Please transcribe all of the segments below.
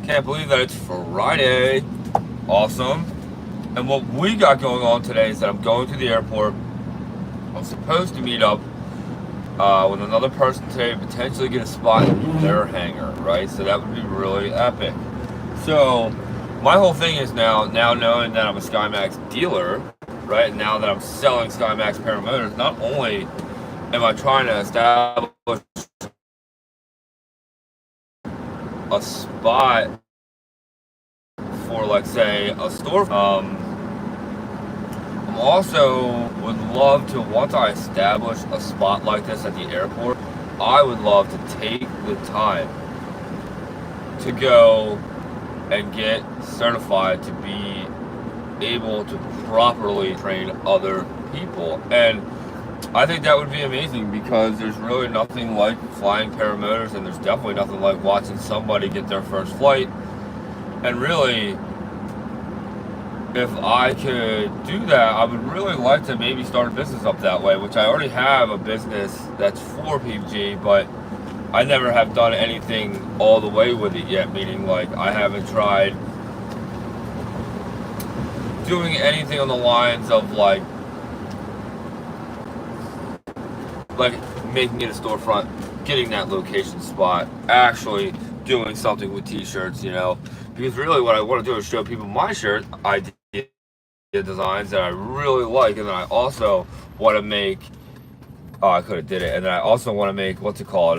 Can't believe that it's Friday. Awesome. And what we got going on today is that I'm going to the airport. I'm supposed to meet up with another person today to potentially get a spot in their hangar, right? So that would be really epic. So my whole thing is now knowing that I'm a Skymax dealer, right? And now that I'm selling Skymax Paramotors, not only am I trying to establish a spot for, like, say, a store. I'm also would love to, once I establish a spot like this at the airport, I would love to take the time to go and get certified to be able to properly train other people. And I think that would be amazing, because there's really nothing like flying paramotors, and there's definitely nothing like watching somebody get their first flight. And really, if I could do that, I would really like to maybe start a business up that way, which I already have a business that's for PG, but I never have done anything all the way with it yet, meaning like I haven't tried doing anything on the lines of like making it a storefront, getting that location spot, actually doing something with t-shirts, you know, because really what I want to do is show people my shirt idea designs that I really like, and then I also want to make, oh, I could have did it, and then I also want to make, what's it called,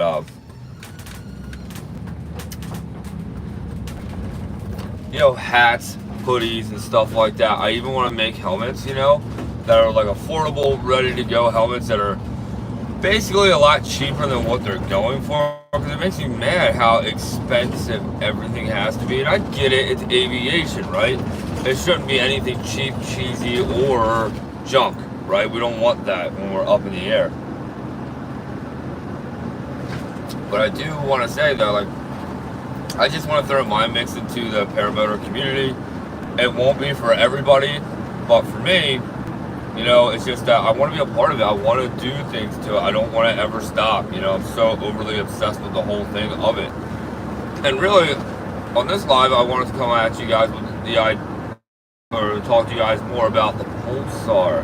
you know, hats, hoodies, and stuff like that. I even want to make helmets, you know, that are like affordable, ready to go helmets that are basically a lot cheaper than what they're going for, because it makes me mad how expensive everything has to be. And I get it, it's aviation, right? It shouldn't be anything cheap, cheesy, or junk, right? We don't want that when we're up in the air. But I do want to say though, like, I just want to throw my mix into the paramotor community. It won't be for everybody, but for me, you know, it's just that I want to be a part of it. I want to do things to it. I don't want to ever stop. You know, I'm so overly obsessed with the whole thing of it. And really, on this live, I wanted to come at you guys with the idea, or talk to you guys more about the Pulsar.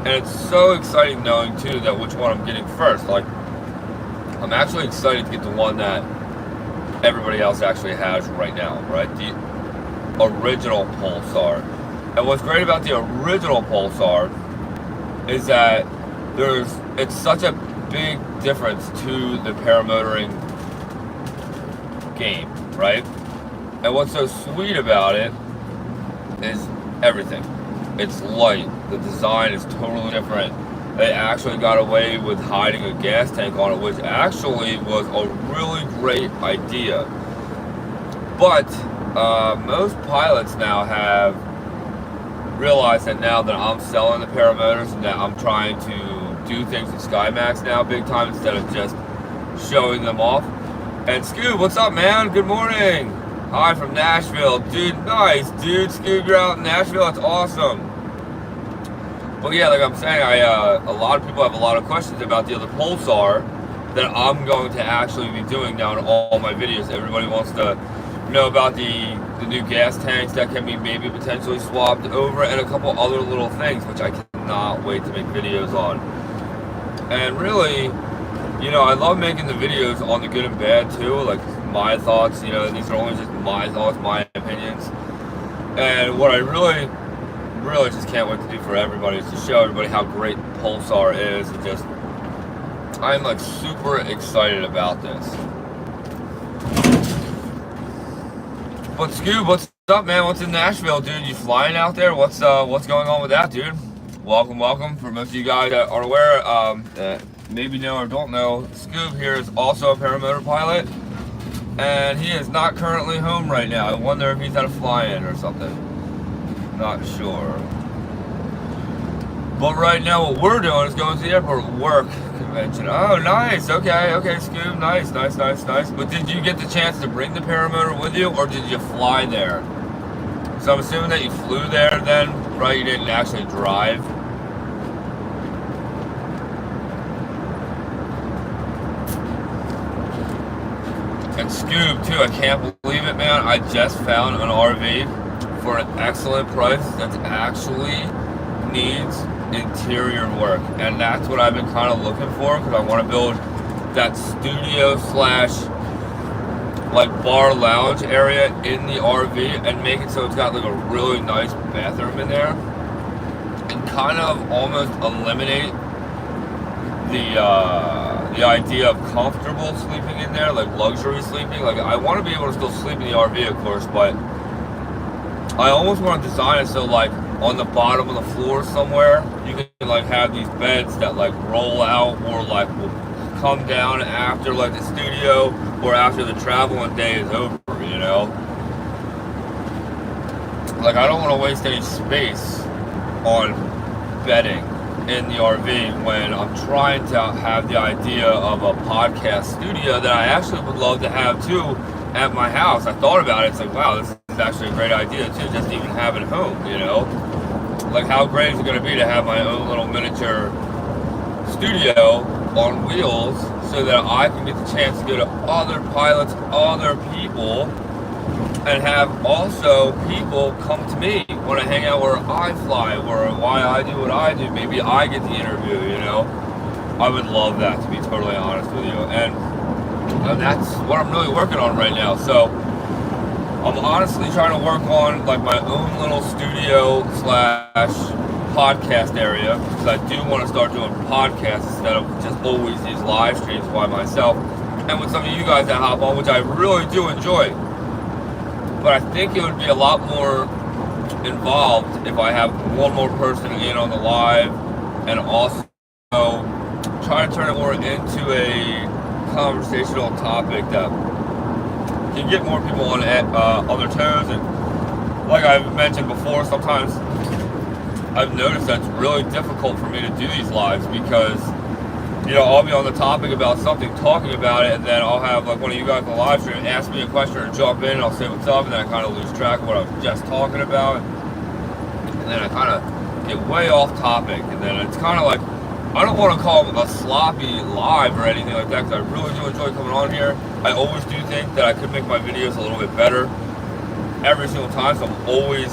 And it's so exciting knowing too that which one I'm getting first. Like, I'm actually excited to get the one that everybody else actually has right now, right? The original Pulsar. And what's great about the original Pulsar is that it's such a big difference to the paramotoring game, right? And what's so sweet about it is everything. It's light. The design is totally different. They actually got away with hiding a gas tank on it, which actually was a really great idea. But most pilots now have realized that now that I'm selling the paramotors and that I'm trying to do things with Skymax now big time instead of just showing them off. And Scoob, what's up, man? Good morning. Hi from Nashville. Dude, nice, dude. Scoob, you're out in Nashville. That's awesome. But yeah, like I'm saying, a lot of people have a lot of questions about the other Pulsar that I'm going to actually be doing now in all my videos. Everybody wants to know about the new gas tanks that can be maybe potentially swapped over, and a couple other little things which I cannot wait to make videos on. And really, you know, I love making the videos on the good and bad too, like my thoughts. You know, these are only just my thoughts, my opinions. And what I really just can't wait to do for everybody is to show everybody how great Pulsar is, and just, I'm like super excited about this. But Scoob, what's up, man? What's in Nashville, dude? You flying out there? What's going on with that, dude? Welcome. For most of you guys that are aware, maybe know or don't know, Scoob here is also a paramotor pilot, and he is not currently home right now. I wonder if he's at a fly-in or something. Not sure. But right now, what we're doing is going to the airport work convention. Oh, nice. Okay, Scoob. Nice. But did you get the chance to bring the paramotor with you, or did you fly there? So I'm assuming that you flew there then, right? You didn't actually drive. And Scoob too, I can't believe it, man. I just found an RV for an excellent price that actually needs interior work, and that's what I've been kind of looking for, because I want to build that studio slash like bar lounge area in the RV and make it so it's got like a really nice bathroom in there, and kind of almost eliminate the idea of comfortable sleeping in there, like luxury sleeping. Like, I want to be able to still sleep in the RV, of course, but I almost want to design it so like on the bottom of the floor somewhere you can like have these beds that like roll out, or like will come down after like the studio or after the traveling day is over, you know? Like, I don't want to waste any space on bedding in the RV when I'm trying to have the idea of a podcast studio that I actually would love to have too at my house. I thought about it, it's like, wow, this is actually a great idea too, just even have it home, you know? Like, how great is it going to be to have my own little miniature studio on wheels, so that I can get the chance to go to other pilots, other people, and have also people come to me when I hang out where I fly, or why I do what I do. Maybe I get the interview, you know? I would love that, to be totally honest with you. And that's what I'm really working on right now. So I'm honestly trying to work on like my own little studio slash podcast area, because I do want to start doing podcasts instead of just always these live streams by myself, and with some of you guys that hop on, which I really do enjoy. But I think it would be a lot more involved if I have one more person in on the live, and also try to turn it more into a conversational topic that can get more people on their toes. And like I've mentioned before, sometimes I've noticed that it's really difficult for me to do these lives, because, you know, I'll be on the topic about something, talking about it, and then I'll have like one of you guys on the live stream ask me a question or jump in, and I'll say what's up, and then I kind of lose track of what I was just talking about, and then I kind of get way off topic, and then it's kind of like, I don't want to call it a sloppy live or anything like that, because I really do enjoy coming on here. I always do think that I could make my videos a little bit better every single time, so I'm always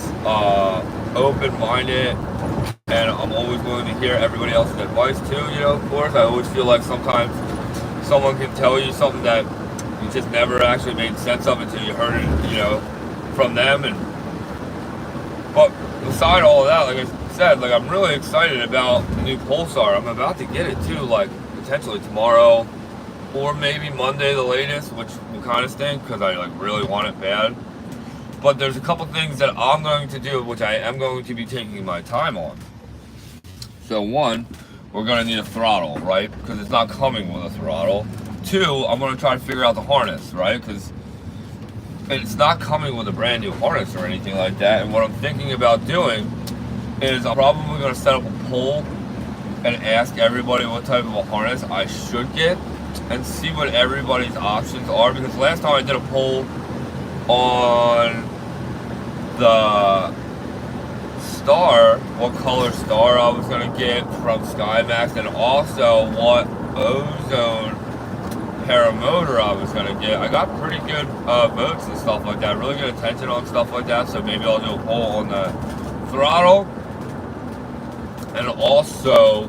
open-minded, and I'm always willing to hear everybody else's advice too, you know, of course. I always feel like sometimes someone can tell you something that you just never actually made sense of until you heard it, you know, from them. But beside all of that, like I said, like, I'm really excited about the new Pulsar. I'm about to get it too, like potentially tomorrow or maybe Monday the latest, which will kind of stink because I like really want it bad. But there's a couple things that I'm going to do, which I am going to be taking my time on. So one, we're going to need a throttle, right? Because it's not coming with a throttle. Two, I'm going to try to figure out the harness, right? Because it's not coming with a brand new harness or anything like that. And what I'm thinking about doing is I'm probably going to set up a poll and ask everybody what type of a harness I should get, and see what everybody's options are. Because last time I did a poll on the Star, what color Star I was going to get from Skymax, and also what ozone Paramotor I was going to get. I got pretty good votes and stuff like that, really good attention on stuff like that, so maybe I'll do a poll on the throttle, and also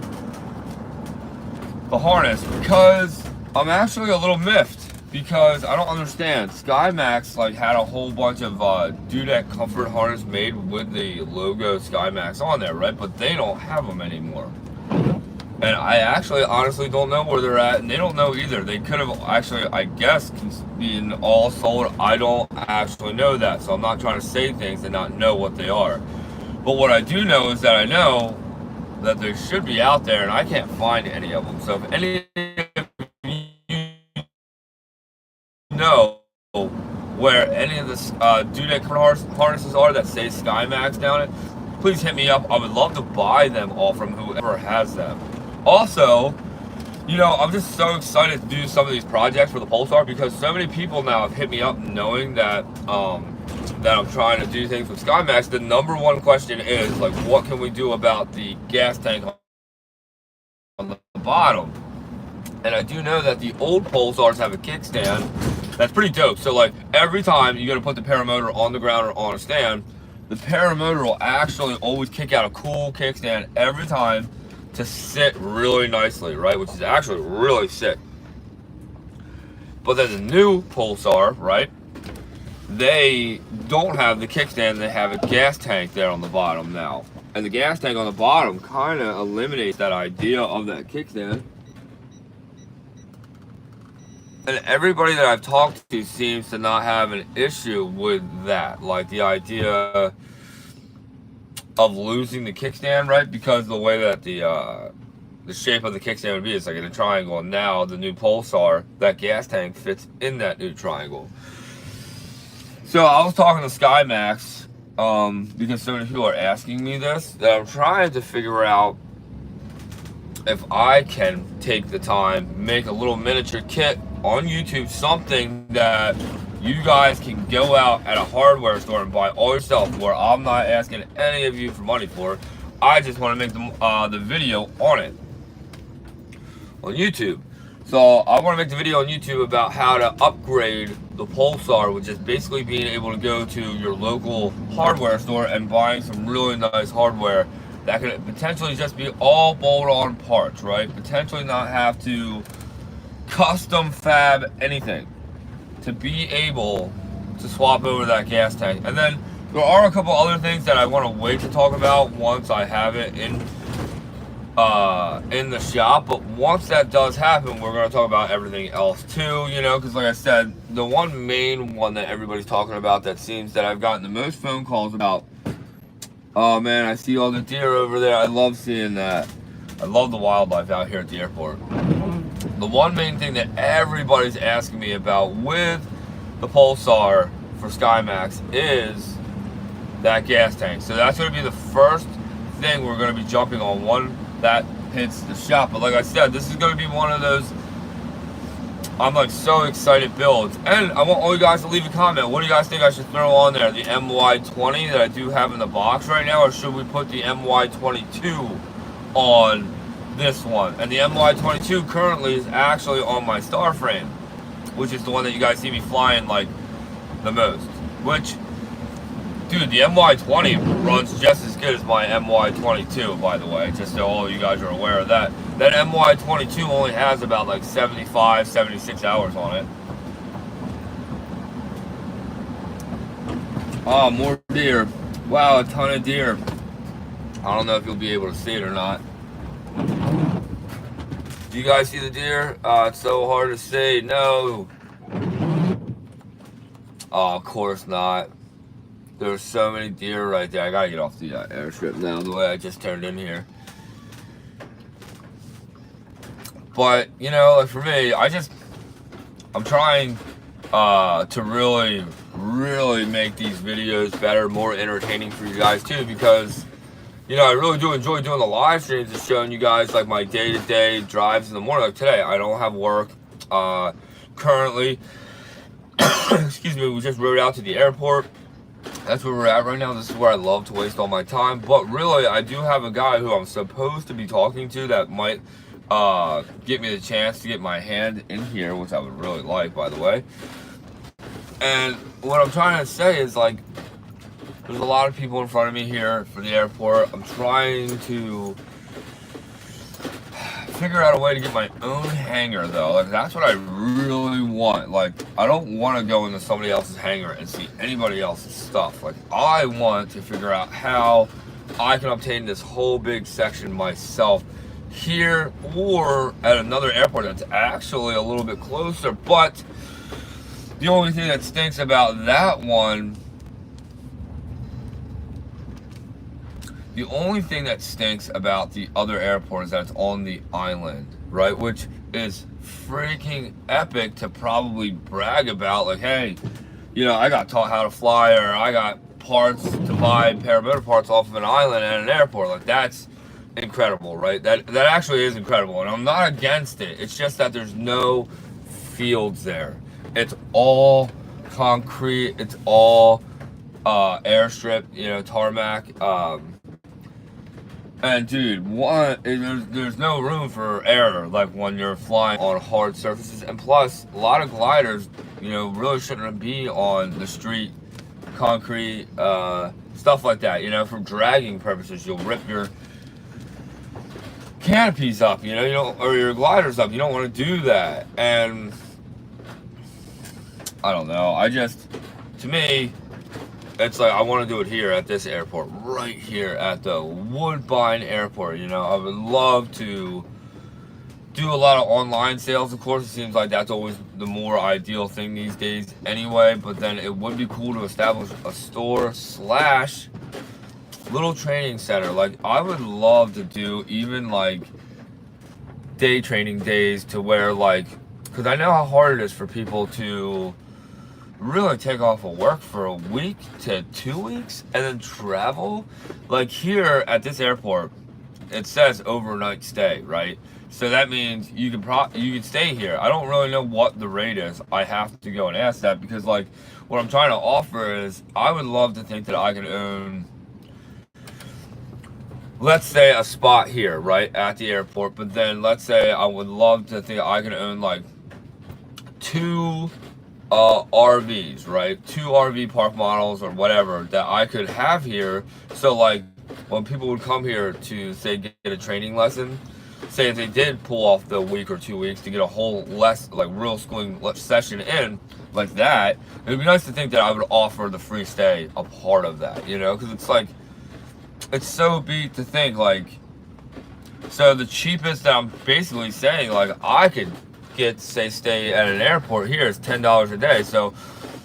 the harness, because I'm actually a little miffed. Because I don't understand. Skymax like had a whole bunch of dudek comfort harness made with the logo Skymax on there, right? But they don't have them anymore. And I actually honestly don't know where they're at, and they don't know either. They could have actually, I guess, been all sold. I don't actually know that, so I'm not trying to say things and not know what they are. But what I do know is that I know that they should be out there, and I can't find any of them. So if any know where any of the dudek harnesses are that say Skymax down it, please hit me up. I would love to buy them all from whoever has them. Also, you know, I'm just so excited to do some of these projects for the Pulsar, because so many people now have hit me up knowing that that I'm trying to do things with Skymax. The number one question is like, what can we do about the gas tank on the bottom? And I do know that the old Pulsars have a kickstand, That's pretty dope. So like every time you're gonna put the paramotor on the ground or on a stand, the paramotor will actually always kick out a cool kickstand every time to sit really nicely, right? Which is actually really sick. But then the new Pulsar, right? They don't have the kickstand, they have a gas tank there on the bottom now. And the gas tank on the bottom kind of eliminates that idea of that kickstand. And everybody that I've talked to seems to not have an issue with that. Like the idea of losing the kickstand, right? Because the way that the shape of the kickstand would be, it's like in a triangle. And now the new Pulsar, that gas tank fits in that new triangle. So I was talking to Skymax, because so many people are asking me this, that I'm trying to figure out if I can take the time, make a little miniature kit on YouTube, something that you guys can go out at a hardware store and buy all yourself, where I'm not asking any of you for money for it. I just want to make the video on it on YouTube. So I want to make the video on YouTube about how to upgrade the Pulsar, which is basically being able to go to your local hardware store and buying some really nice hardware that could potentially just be all bolt-on parts, right? Potentially not have to custom fab anything to be able to swap over that gas tank. And then there are a couple other things that I want to wait to talk about once I have it in the shop. But once that does happen, we're going to talk about everything else too, you know, because like I said, the one main one that everybody's talking about that seems that I've gotten the most phone calls about, oh man, I see all the deer over there. I love seeing that. I love the wildlife out here at the airport. The one main thing that everybody's asking me about with the Pulsar for Skymax is that gas tank. So that's going to be the first thing we're going to be jumping on one that hits the shop. But like I said, this is going to be one of those, I'm like so excited builds. And I want all you guys to leave a comment. What do you guys think I should throw on there? The MY20 that I do have in the box right now, or should we put the MY22 on this one? And the MY22 currently is actually on my star frame, which is the one that you guys see me flying like the most. Which, dude, the MY20 runs just as good as my MY22, by the way, just so all of you guys are aware of that. That MY22 only has about like 75, 76 hours on it. Oh, more deer. Wow, a ton of deer. I don't know if you'll be able to see it or not. Do you guys see the deer? It's so hard to see. No. Oh, of course not. There's so many deer right there. I gotta get off the airstrip now, the way I just turned in here. But, you know, like for me, I'm trying to really make these videos better, more entertaining for you guys too, because, you know, I really do enjoy doing the live streams and showing you guys like my day-to-day drives in the morning. Like today, I don't have work currently. Excuse me, we just rode out to the airport. That's where we're at right now. This is where I love to waste all my time. But really, I do have a guy who I'm supposed to be talking to that might get me the chance to get my hand in here, which I would really like, by the way. And what I'm trying to say is, like, there's a lot of people in front of me here for the airport. I'm trying to figure out a way to get my own hangar, though. Like, that's what I really want. Like, I don't want to go into somebody else's hangar and see anybody else's stuff. Like, I want to figure out how I can obtain this whole big section myself here or at another airport that's actually a little bit closer. But the only thing that stinks about that one, the only thing that stinks about the other airport is that it's on the island, right? Which is freaking epic to probably brag about. Like, hey, you know, I got taught how to fly, or I got parts to buy, paramotor parts off of an island at an airport. Like, that's incredible, right? That actually is incredible, and I'm not against it. It's just that there's no fields there. It's all concrete. It's all airstrip, you know, tarmac. And dude, there's no room for error like when you're flying on hard surfaces. And plus, a lot of gliders, really shouldn't be on the street, concrete, stuff like that. For dragging purposes, you'll rip your canopies up, or your gliders up. You don't want to do that. And I don't know. To me, it's like I want to do it here at this airport, right here at the Woodbine Airport. I would love to do a lot of online sales. Of course, it seems like that's always the more ideal thing these days anyway. But then it would be cool to establish a store / little training center. Like, I would love to do even like day training days to where, like, because I know how hard it is for people to really take off of work for a week to 2 weeks and then travel. Like, here at this airport, it says overnight stay, right? So that means you can stay here. I don't really know what the rate is. I have to go and ask that, because like what I'm trying to offer is, I would love to think that I can own, let's say, a spot here, right, at the airport. But then let's say I would love to think I can own like 2 RVs, right? 2 RV park models or whatever that I could have here. So like when people would come here to, say, get a training lesson, say if they did pull off the week or 2 weeks to get a whole real schooling session in like that, it would be nice to think that I would offer the free stay a part of that, because it's like, it's so beat to think like, so the cheapest that I'm basically saying, like, I could get, say, stay at an airport here is $10 a day. So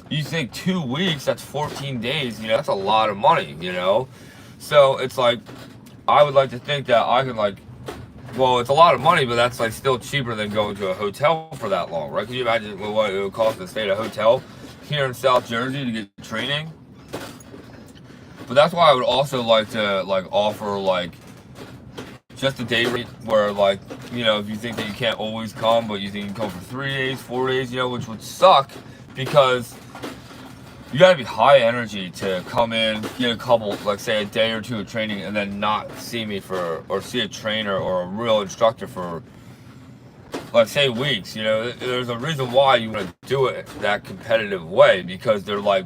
you think 2 weeks, that's 14 days, that's a lot of money, So it's like, I would like to think that I can, like, well, it's a lot of money, but that's like still cheaper than going to a hotel for that long, right? Can you imagine what it would cost to stay at a hotel here in South Jersey to get training? But that's why I would also like to offer like just a day rate where, like, if you think that you can't always come, but you think you can come for 3 days, 4 days, which would suck, because you gotta be high energy to come in, get a couple, like, say, a day or 2 of training, and then not see me or see a trainer or a real instructor for, like, say, weeks. There's a reason why you want to do it that competitive way, because they're like,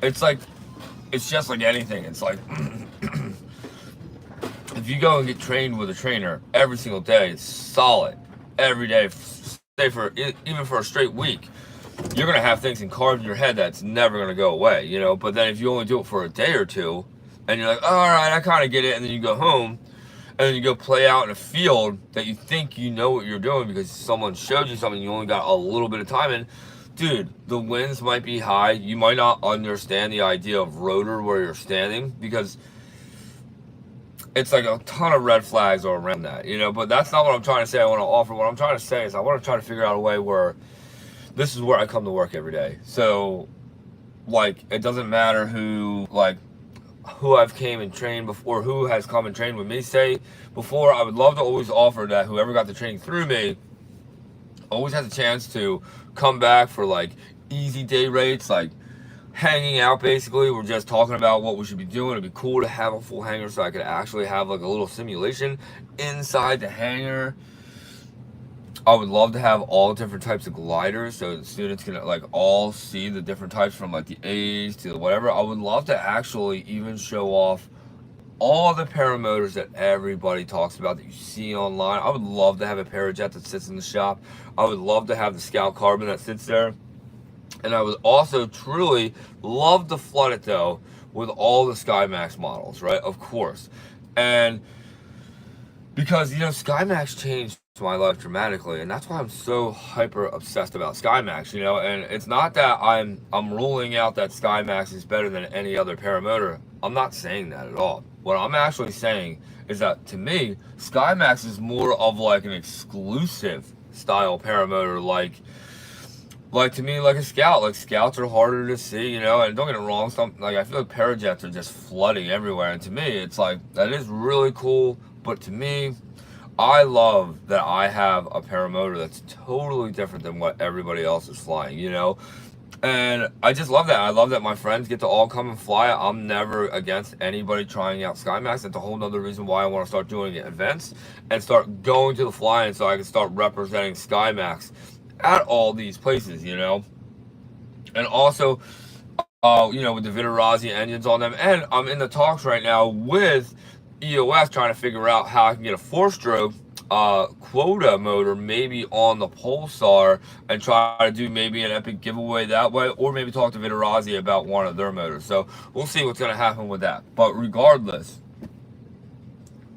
it's just like anything. It's like, if you go and get trained with a trainer every single day, it's solid, every day, say even for a straight week, you're going to have things carved in your head that's never going to go away, But then if you only do it for a day or 2, and you're like, all right, I kind of get it, and then you go home, and then you go play out in a field that you think you know what you're doing because someone showed you something, you only got a little bit of time in, dude, the winds might be high, you might not understand the idea of rotor where you're standing, because it's like a ton of red flags are around that, But that's not what I'm trying to say I want to offer. What I'm trying to say is I want to try to figure out a way where this is where I come to work every day. So, like, it doesn't matter who I've came and trained before, who has come and trained with me. Say, before, I would love to always offer that whoever got the training through me always has a chance to come back for, like, easy day rates, like, hanging out, basically. We're just talking about what we should be doing. It'd be cool to have a full hangar so I could actually have, like, a little simulation inside the hangar. I would love to have all different types of gliders so the students can, like, all see the different types, from like the A's to the whatever. I would love to actually even show off all the paramotors that everybody talks about that you see online. I would love to have a Parajet that sits in the shop. I would love to have the Scout Carbon that sits there. And I would also truly love to flood it, though, with all the Skymax models, right? Of course. And because, Skymax changed my life dramatically, and that's why I'm so hyper obsessed about Skymax, and it's not that I'm ruling out that Skymax is better than any other paramotor. I'm not saying that at all. What I'm actually saying is that, to me, Skymax is more of like an exclusive style paramotor, like to me, like a Scout. Like, Scouts are harder to see, and don't get it wrong, I feel like Parajets are just flooding everywhere, and to me, it's like, that is really cool, but to me, I love that I have a paramotor that's totally different than what everybody else is flying, And And I just love that. I love that my friends get to all come and fly. I'm never against anybody trying out Skymax. That's a whole nother reason why I want to start doing events and start going to the fly-in so I can start representing Skymax at all these places, you know. And also, you know, with the Vitarazi engines on them. And I'm in the talks right now with EOS trying to figure out how I can get a 4-stroke quota motor maybe on the Pulsar and try to do maybe an epic giveaway that way, or maybe talk to Vitarazi about one of their motors. So we'll see what's going to happen with that. But regardless,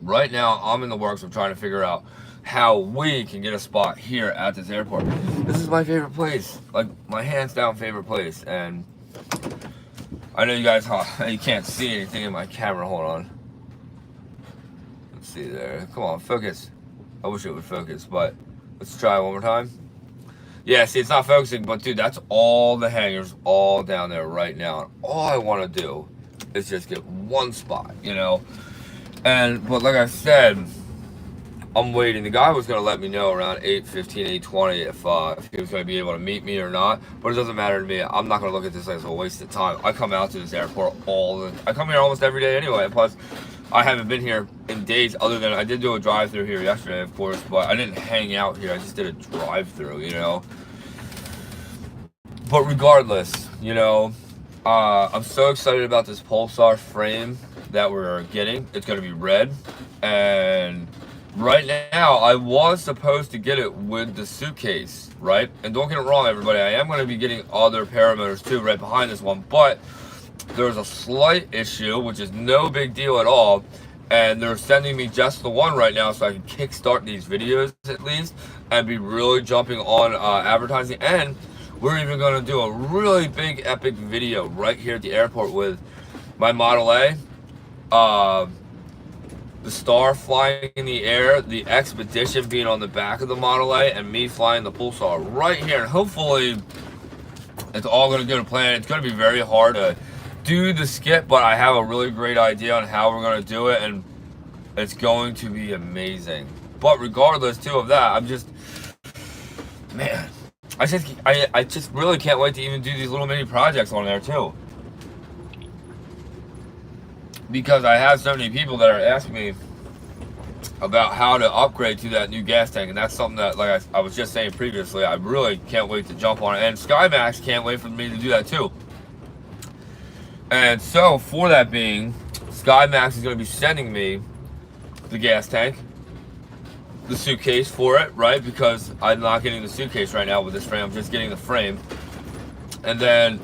right now I'm in the works of trying to figure out how we can get a spot here at this airport. This is my favorite place, like my hands down favorite place. And I know you guys, you can't see anything in my camera. Hold on. Let's see there. Come on, focus. I wish it would focus, but let's try one more time. Yeah, see, it's not focusing, but dude, that's all the hangars all down there right now. And all I want to do is just get one spot, you know. But like I said, I'm waiting. The guy was going to let me know around 8:15, 8:20 if he was going to be able to meet me or not. But it doesn't matter to me. I'm not going to look at this as a waste of time. I come out to this airport I come here almost every day anyway. Plus, I haven't been here in days other than I did do a drive-through here yesterday, of course. But I didn't hang out here. I just did a drive-through, you know. But regardless, you know, I'm so excited about this Pulsar frame that we're getting. It's going to be red. And right now, I was supposed to get it with the suitcase, right? And don't get it wrong, everybody. I am going to be getting other paramotors too right behind this one. But there's a slight issue, which is no big deal at all. And they're sending me just the one right now so I can kickstart these videos at least and be really jumping on advertising. And we're even going to do a really big epic video right here at the airport with my Model A, the Star flying in the air, the Expedition being on the back of the Model A, and me flying the Pulsar right here. And hopefully it's all going to go to plan. It's going to be very hard to do the skip, but I have a really great idea on how we're going to do it, and it's going to be amazing. But regardless too of that, I'm just, man, I just really can't wait to even do these little mini projects on there too. Because I have so many people that are asking me about how to upgrade to that new gas tank. And that's something that, like I was just saying previously, I really can't wait to jump on it. And Skymax can't wait for me to do that too. And so, for that being, Skymax is going to be sending me the gas tank, the suitcase for it, right? Because I'm not getting the suitcase right now with this frame. I'm just getting the frame. And then,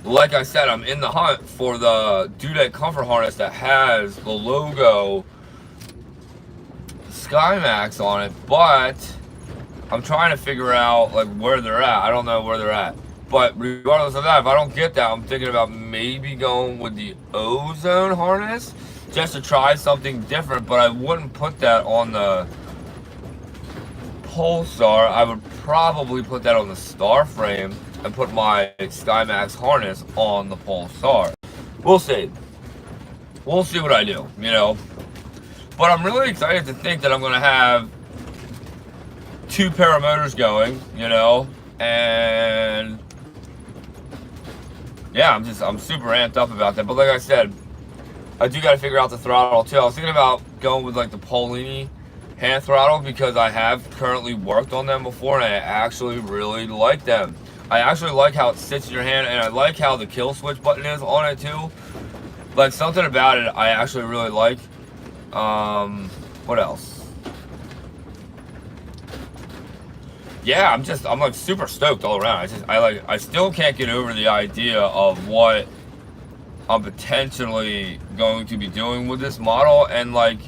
like I said, I'm in the hunt for the dudette comfort harness that has the logo Skymax on it, but I'm trying to figure out like where they're at. I don't know where they're at. But regardless of that, if I don't get that, I'm thinking about maybe going with the ozone harness just to try something different. But I wouldn't put that on the Pulsar. I would probably put that on the Star frame and put my Skymax harness on the Pulsar. We'll see. We'll see what I do, you know. But I'm really excited to think that I'm going to have 2 paramotors going, you know. And yeah, I'm super amped up about that. But like I said, I do got to figure out the throttle too. I was thinking about going with like the Polini hand throttle because I have currently worked on them before and I actually really like them. I actually like how it sits in your hand, and I like how the kill switch button is on it too. Like, something about it I actually really like. What else? Yeah, I'm like super stoked all around. I still can't get over the idea of what I'm potentially going to be doing with this model. And like,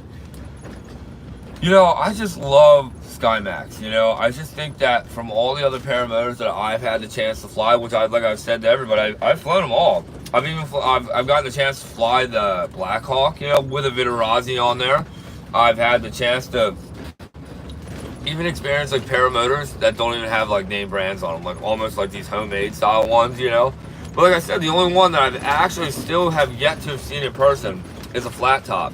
you know, I just love Skymax, you know. I just think that from all the other paramotors that I've had the chance to fly, which like I've said to everybody, I've flown them all. I've gotten the chance to fly the Blackhawk, you know, with a Vitarazi on there. I've had the chance to even experience like paramotors that don't even have like name brands on them, like almost like these homemade style ones, you know. But like I said, the only one that I've actually still have yet to have seen in person is a flat top.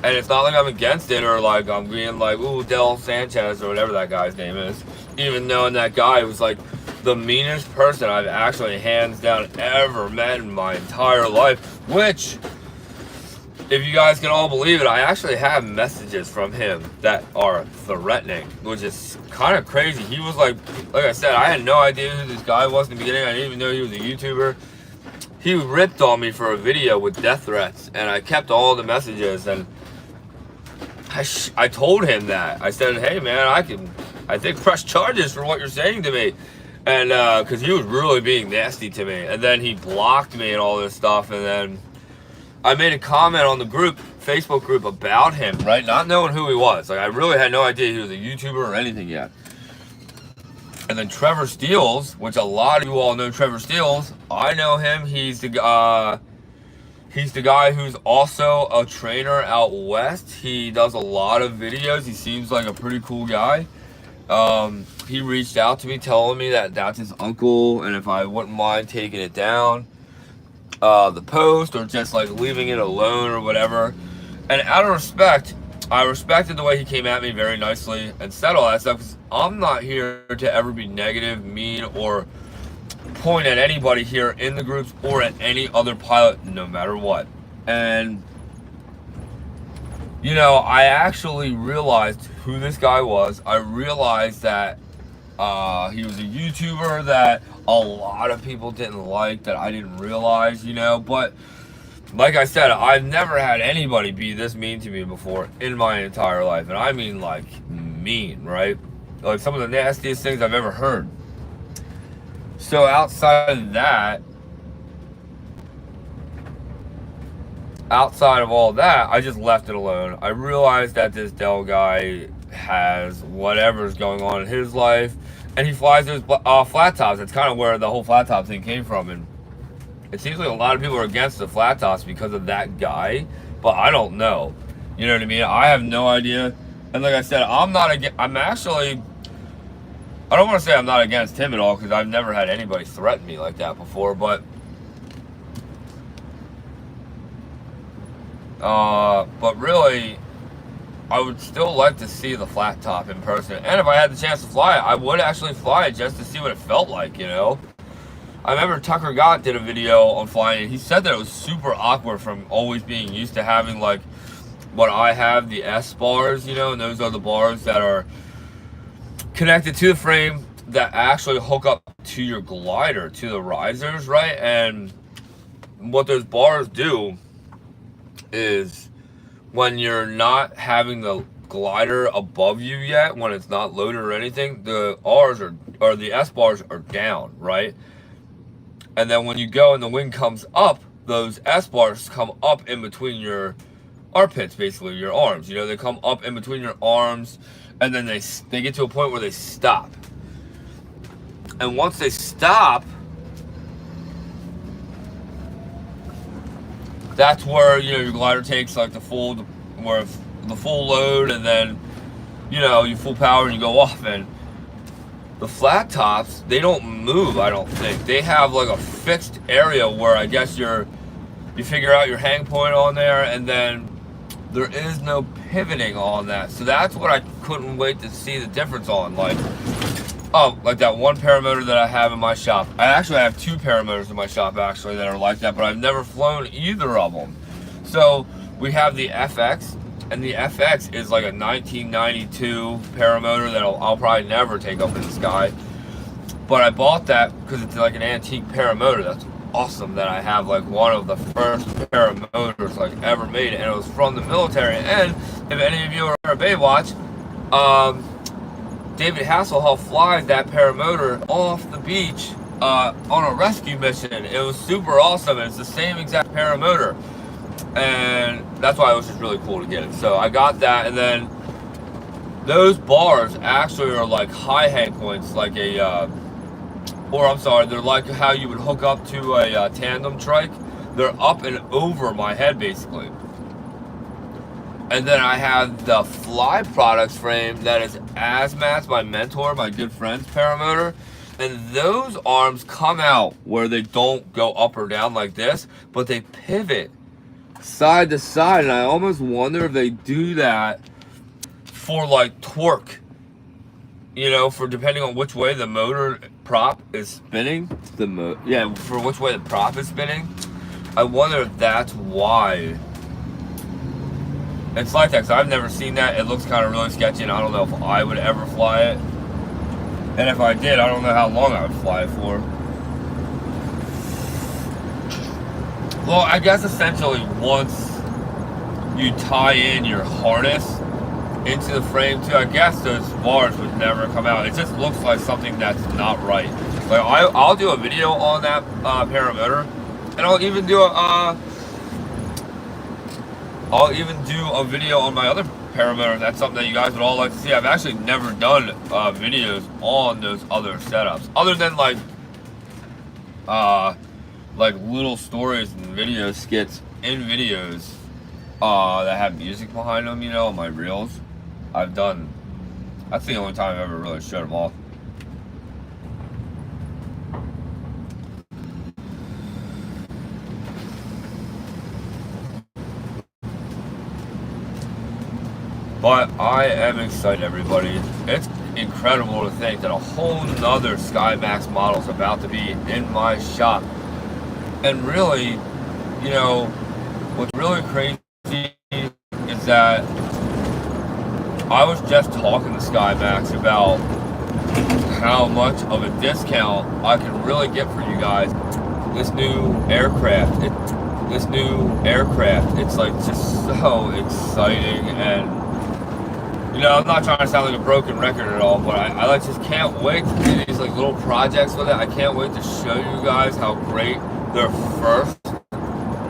And it's not like I'm against it or like I'm being like, ooh, Del Sanchez or whatever that guy's name is. Even knowing that guy was like the meanest person I've actually hands down ever met in my entire life, which, if you guys can all believe it, I actually have messages from him that are threatening, which is kind of crazy. He was like I said, I had no idea who this guy was in the beginning. I didn't even know he was a YouTuber. He ripped on me for a video with death threats, and I kept all the messages, and I told him that. I said, hey man, I think press charges for what you're saying to me. And because he was really being nasty to me. And then he blocked me and all this stuff. And then I made a comment on the group, Facebook group, about him, right? Not knowing who he was. Like, I really had no idea he was a YouTuber or anything yet. And then Trevor Steels, which a lot of you all know Trevor Steels. I know him. He's the guy who's also a trainer out west. He does a lot of videos. He seems like a pretty cool guy. He reached out to me telling me that that's his uncle, and if I wouldn't mind taking it down, the post, or just like leaving it alone or whatever. And out of respect, I respected the way he came at me very nicely and said all that stuff, because I'm not here to ever be negative, mean, or point at anybody here in the groups or at any other pilot, no matter what. And you know, I actually realized who this guy was. I realized that he was a YouTuber that a lot of people didn't like, that I didn't realize, you know. But like I said, I've never had anybody be this mean to me before in my entire life. And I mean like mean, right? Like some of the nastiest things I've ever heard. So outside of all that, I just left it alone. I realized that this Dell guy has whatever's going on in his life, and he flies those flat tops. That's kind of where the whole flat top thing came from, and it seems like a lot of people are against the flat tops because of that guy, but I don't know. You know what I mean? I have no idea. And like I said, I don't want to say I'm not against him at all, because I've never had anybody threaten me like that before, but really, I would still like to see the flat top in person. And if I had the chance to fly it, I would actually fly it just to see what it felt like, you know? I remember Tucker Gott did a video on flying, and he said that it was super awkward from always being used to having, like, what I have, the S bars, you know? And those are the bars that are connected to the frame that actually hook up to your glider, to the risers, right? And what those bars do is, when you're not having the glider above you yet, when it's not loaded or anything, the the S bars are down, right? And then when you go and the wing comes up, those S bars come up in between your armpits, basically your arms. You know, they come up in between your arms, and then they get to a point where they stop. And once they stop, that's where, you know, your glider takes like the full load, and then, you know, you full power and you go off. And the flat tops, they don't move, I don't think. They have like a fixed area where I guess you figure out your hang point on there, and then there is no pivoting on that. So that's what I couldn't wait to see the difference on. Like that one paramotor that I have in my shop. I actually have two paramotors in my shop actually that are like that, but I've never flown either of them. So we have the FX, and the FX is like a 1992 paramotor that I'll probably never take up in the sky. But I bought that because it's like an antique paramotor. That's awesome that I have like one of the first paramotors like ever made, and it was from the military. And if any of you are a Baywatch, David Hasselhoff flies that paramotor off the beach on a rescue mission. It was super awesome, and it's the same exact paramotor, and that's why it was just really cool to get it. So I got that, and then those bars actually are like high hang points, like they're like how you would hook up to a tandem trike. They're up and over my head basically. And then I have the Fly Products frame that is Azmat's, my mentor, my good friend's paramotor. And those arms come out where they don't go up or down like this, but they pivot side to side. And I almost wonder if they do that for like torque, you know, for depending on which way the motor prop is spinning, for which way the prop is spinning, I wonder if that's why it's like that, because I've never seen that. It looks kind of really sketchy, and I don't know if I would ever fly it. And if I did, I don't know how long I would fly it for. Well, I guess essentially once you tie in your harness into the frame too, I guess those bars would never come out. It just looks like something that's not right. Like I'll do a video on that paramotor, and I'll even do a video on my other paramotor. That's something that you guys would all like to see. I've actually never done videos on those other setups, other than like little stories and video skits in videos that have music behind them, you know, on my reels. That's the only time I've ever really showed them off. But I am excited, everybody. It's incredible to think that a whole nother Skymax model is about to be in my shop. And really, you know, what's really crazy is that I was just talking to Skymax about how much of a discount I can really get for you guys. This new aircraft, it's like just so exciting. And you know, I'm not trying to sound like a broken record at all, but I just can't wait to do these like little projects with it. I can't wait to show you guys how great their first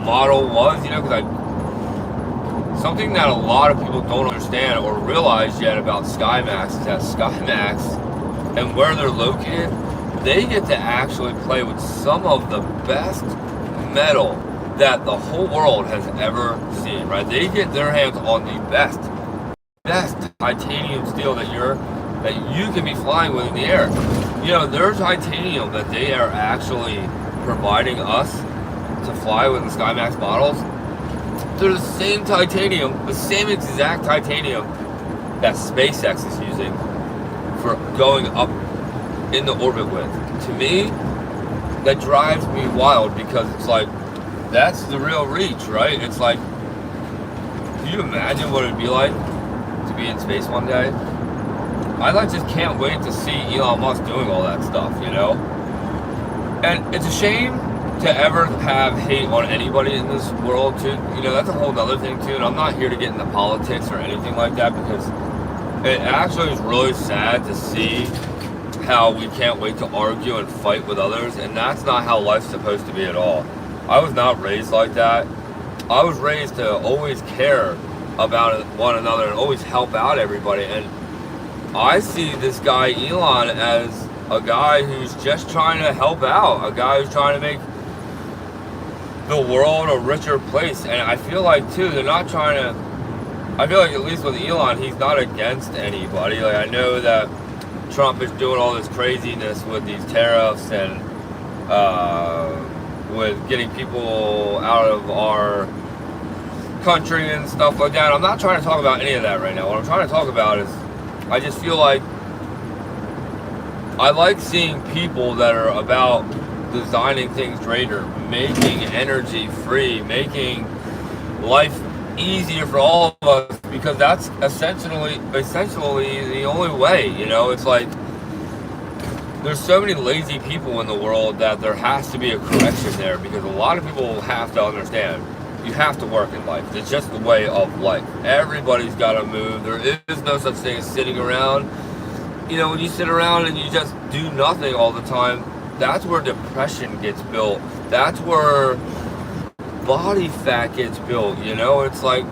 model was, you know, because something that a lot of people don't understand or realize yet about Skymax is that Skymax and where they're located, they get to actually play with some of the best metal that the whole world has ever seen, right? They get their hands on the best titanium steel that you can be flying with in the air. You know, there's titanium that they are actually providing us to fly with the Skymax models. They're the same titanium, the same exact titanium that SpaceX is using for going up in the orbit with. To me, that drives me wild, because it's like, that's the real reach, right? It's like, can you imagine what it'd be like to be in space one day? I just can't wait to see Elon Musk doing all that stuff, you know? And it's a shame to ever have hate on anybody in this world too. You know, that's a whole other thing too. And I'm not here to get into politics or anything like that, because it actually is really sad to see how we can't wait to argue and fight with others. And that's not how life's supposed to be at all. I was not raised like that. I was raised to always care about one another and always help out everybody. And I see this guy Elon as a guy who's just trying to help out, a guy who's trying to make the world a richer place. And I feel like too, they're not trying to, I feel like at least with Elon, he's not against anybody. Like, I know that Trump is doing all this craziness with these tariffs and with getting people out of our country and stuff like that. I'm not trying to talk about any of that right now. What I'm trying to talk about is, I just feel like I like seeing people that are about designing things greater, making energy free, making life easier for all of us, because that's essentially the only way, you know? It's like, there's so many lazy people in the world that there has to be a correction there, because a lot of people have to understand, you have to work in life. It's just the way of life. Everybody's got to move. There is no such thing as sitting around. You know, when you sit around and you just do nothing all the time, that's where depression gets built. That's where body fat gets built, you know? It's like,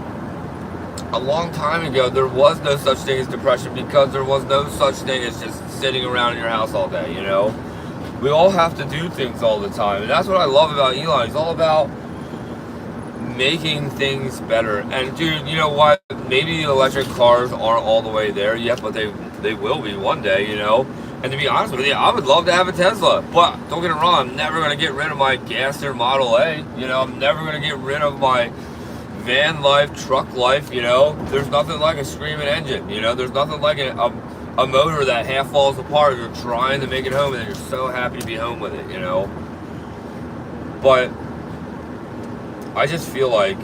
a long time ago, there was no such thing as depression, because there was no such thing as just sitting around in your house all day, you know? We all have to do things all the time, and that's what I love about Elon. He's all about making things better. And dude, you know what? Maybe electric cars aren't all the way there yet, but they will be one day, you know? And to be honest with you, I would love to have a Tesla, but don't get it wrong, I'm never going to get rid of my Gaster Model A, you know? I'm never going to get rid of my van life, truck life, you know? There's nothing like a screaming engine, you know? There's nothing like a a motor that half falls apart, you're trying to make it home, and then you're so happy to be home with it, you know. But I just feel like,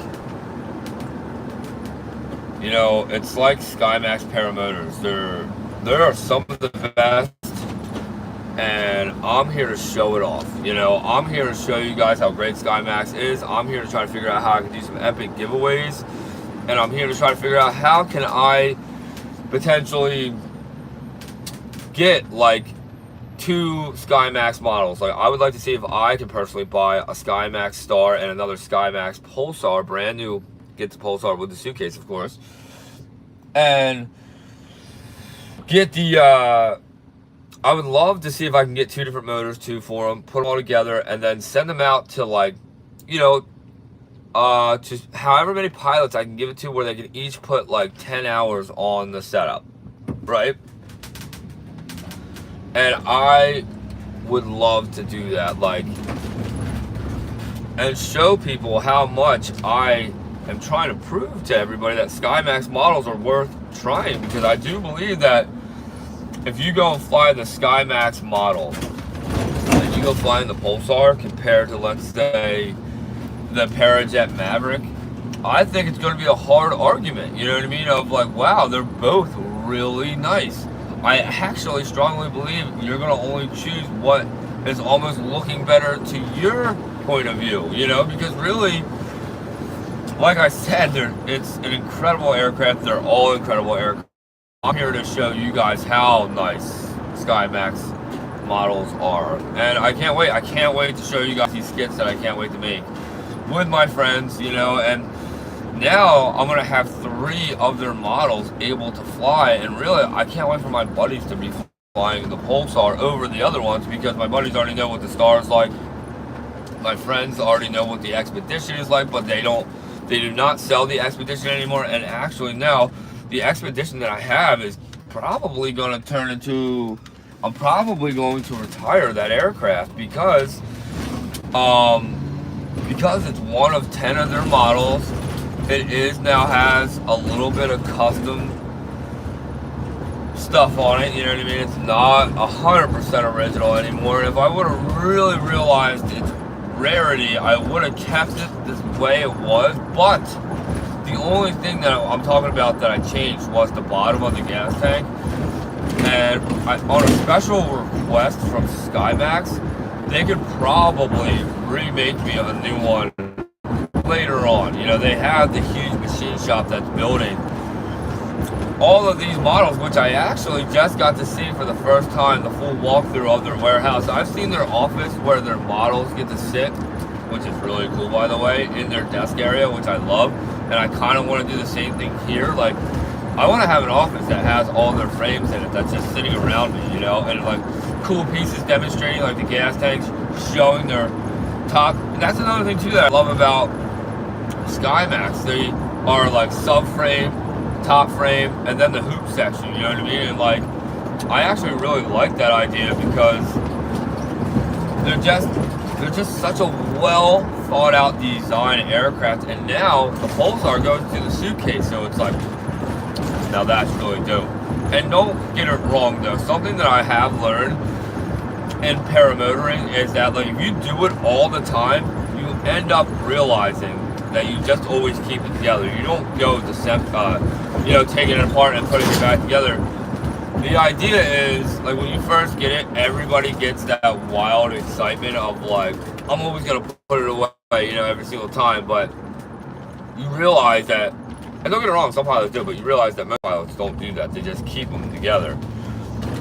you know, it's like Skymax Paramotors. There are some of the best, and I'm here to show it off. You know, I'm here to show you guys how great Skymax is. I'm here to try to figure out how I can do some epic giveaways, and I'm here to try to figure out how can I potentially get like 2 Skymax models. Like, I would like to see if I can personally buy a Skymax Star and another Skymax Pulsar, brand new. Get the Pulsar with the suitcase, of course, and get the I would love to see if I can get 2 different motors, 2 for them, put them all together, and then send them out to, like, you know, to however many pilots I can give it to, where they can each put like 10 hours on the setup, right? And I would love to do that, like, and show people how much I am trying to prove to everybody that Skymax models are worth trying, because I do believe that if you go and fly the Skymax model and you go flying the Pulsar compared to, let's say, the Parajet Maverick, I think it's going to be a hard argument, you know what I mean, of like, wow, they're both really nice. I actually strongly believe you're going to only choose what is almost looking better to your point of view, you know, because really, like I said, it's an incredible aircraft. They're all incredible aircraft. I'm here to show you guys how nice Skymax models are, and I can't wait. I can't wait to show you guys these skits that I can't wait to make with my friends, you know. And now I'm gonna have 3 of their models able to fly, and really I can't wait for my buddies to be flying the Pulsar over the other ones, because my buddies already know what the Star is like. My friends already know what the Expedition is like, but they do not sell the Expedition anymore. And actually now the Expedition that I have is probably going to turn into, I'm probably going to retire that aircraft, because it's one of 10 of their models. It is now has a little bit of custom stuff on it, you know what I mean? It's not 100% original anymore. If I would have really realized its rarity, I would have kept it this way it was. But the only thing that I'm talking about that I changed was the bottom of the gas tank. And on a special request from Skymax, they could probably remake me a new one later on. You know, they have the huge machine shop that's building all of these models, which I actually just got to see for the first time, the full walkthrough of their warehouse. I've seen their office where their models get to sit, which is really cool, by the way, in their desk area, which I love. And I kind of want to do the same thing here. Like, I want to have an office that has all their frames in it that's just sitting around me, you know, and like cool pieces demonstrating like the gas tanks, showing their top. And that's another thing too that I love about Skymax. They are like subframe, top frame, and then the hoop section, you know what I mean? And like, I actually really like that idea, because they're just such a well thought out design aircraft. And now the Pulsar goes to the suitcase, so it's like, now that's really dope. And don't get it wrong though, something that I have learned in paramotoring is that, like, if you do it all the time, you end up realizing that you just always keep it together. You don't go you know, taking it apart and putting it back together. The idea is, like, when you first get it, everybody gets that wild excitement of like, I'm always gonna put it away, you know, every single time. But you realize that, and don't get it wrong, some pilots do, but you realize that most pilots don't do that. They just keep them together.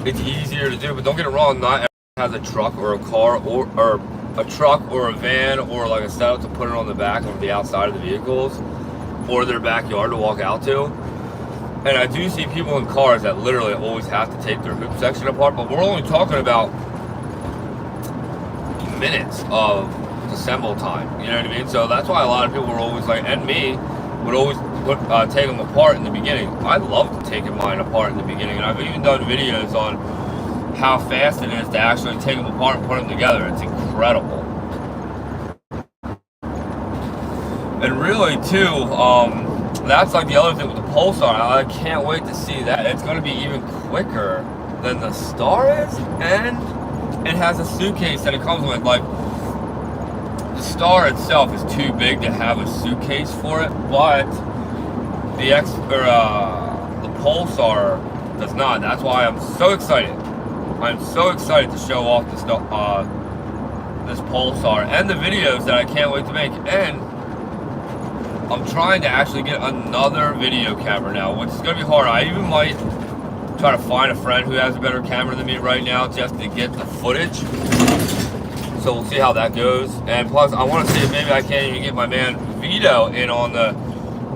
It's easier to do, but don't get it wrong, not everyone has a truck or a car or a truck or a van or like a setup to put it on the back or the outside of the vehicles or their backyard to walk out to. And I do see people in cars that literally always have to take their hoop section apart, but we're only talking about minutes of assemble time, you know what I mean? So that's why a lot of people were always like, and me, would always take them apart in the beginning. I love taking mine apart in the beginning, and I've even done videos on how fast it is to actually take them apart and put them together. It's incredible. And really too, that's like the other thing with the Pulsar. I can't wait to see that. It's going to be even quicker than the Star is, and it has a suitcase that it comes with. Like, the Star itself is too big to have a suitcase for it, but the Pulsar does not. That's why I'm so excited. I'm so excited to show off this Pulsar and the videos that I can't wait to make. And I'm trying to actually get another video camera now, which is going to be hard. I even might try to find a friend who has a better camera than me right now just to get the footage. So we'll see how that goes. And plus, I want to see if maybe I can't even get my man Vito in on the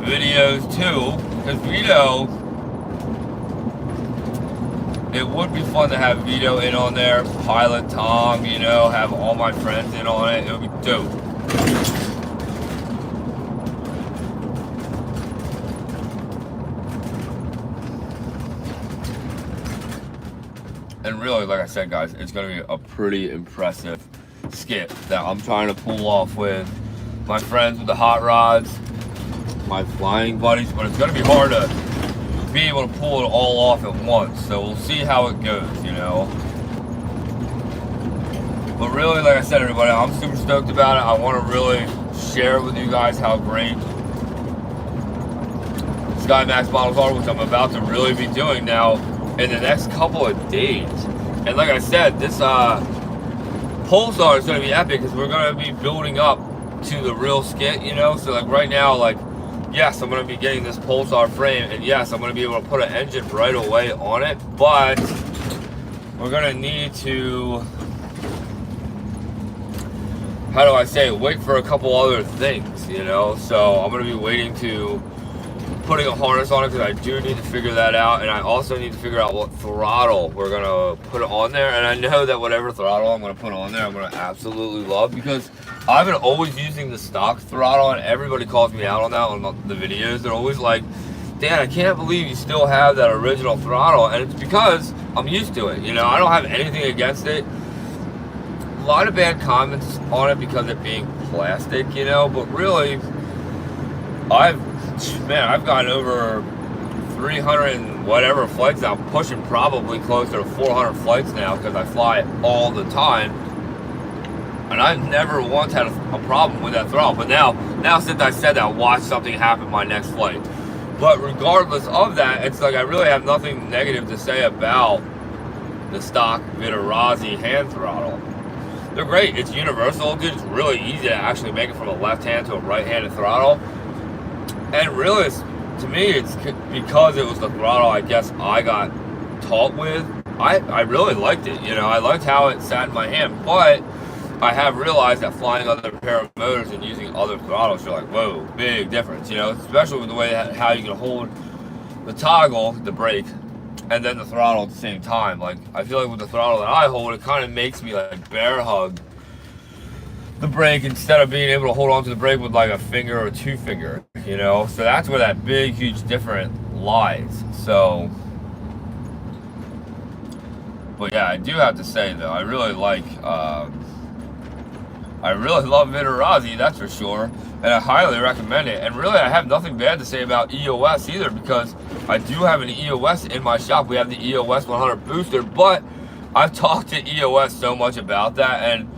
videos too. Because Vito, it would be fun to have Vito in on there, Pilot Tom, you know, have all my friends in on it. It would be dope. And really, like I said, guys, it's going to be a pretty impressive skit that I'm trying to pull off with my friends with the hot rods, my flying buddies, but it's going to be hard to be able to pull it all off at once. So we'll see how it goes, you know. But really, like I said, everybody, I'm super stoked about it. I want to really share with you guys how great Skymax models are, which I'm about to really be doing now in the next couple of days. And like I said, this Pulsar is going to be epic because we're going to be building up to the real skit, you know. So like right now, like, yes, I'm going to be getting this Pulsar frame, and yes, I'm going to be able to put an engine right away on it, but we're going to need to, how do I say, wait for a couple other things, you know. So I'm going to be waiting to putting a harness on it because I do need to figure that out, and I also need to figure out what throttle we're going to put on there. And I know that whatever throttle I'm going to put on there, I'm going to absolutely love, because I've been always using the stock throttle, and everybody calls me out on that on the videos. They're always like, Dan, I can't believe you still have that original throttle. And it's because I'm used to it, you know. I don't have anything against it. A lot of bad comments on it because it being plastic, you know, but really, I've gotten over 300 and whatever flights now, pushing probably closer to 400 flights now because I fly all the time. And I've never once had a problem with that throttle. But now since I said that, watch something happen my next flight. But regardless of that, it's like I really have nothing negative to say about the stock Vitarazi hand throttle. They're great. It's universal, dude. It's really easy to actually make it from a left hand to a right-handed throttle. And really, to me, it's because it was the throttle I guess I got taught with. I really liked it, you know. I liked how it sat in my hand, but I have realized that flying other paramotors and using other throttles, you're like, whoa, big difference, you know, especially with the way how you can hold the toggle, the brake, and then the throttle at the same time. Like, I feel like with the throttle that I hold, it kind of makes me like bear hug the brake instead of being able to hold on to the brake with like a finger or two finger, you know. So that's where that big, huge difference lies. So, but yeah, I do have to say though, I really like, I really love Vitarazi, that's for sure, and I highly recommend it. And really, I have nothing bad to say about EOS either, because I do have an EOS in my shop. We have the EOS 100 booster, but I've talked to EOS so much about that, and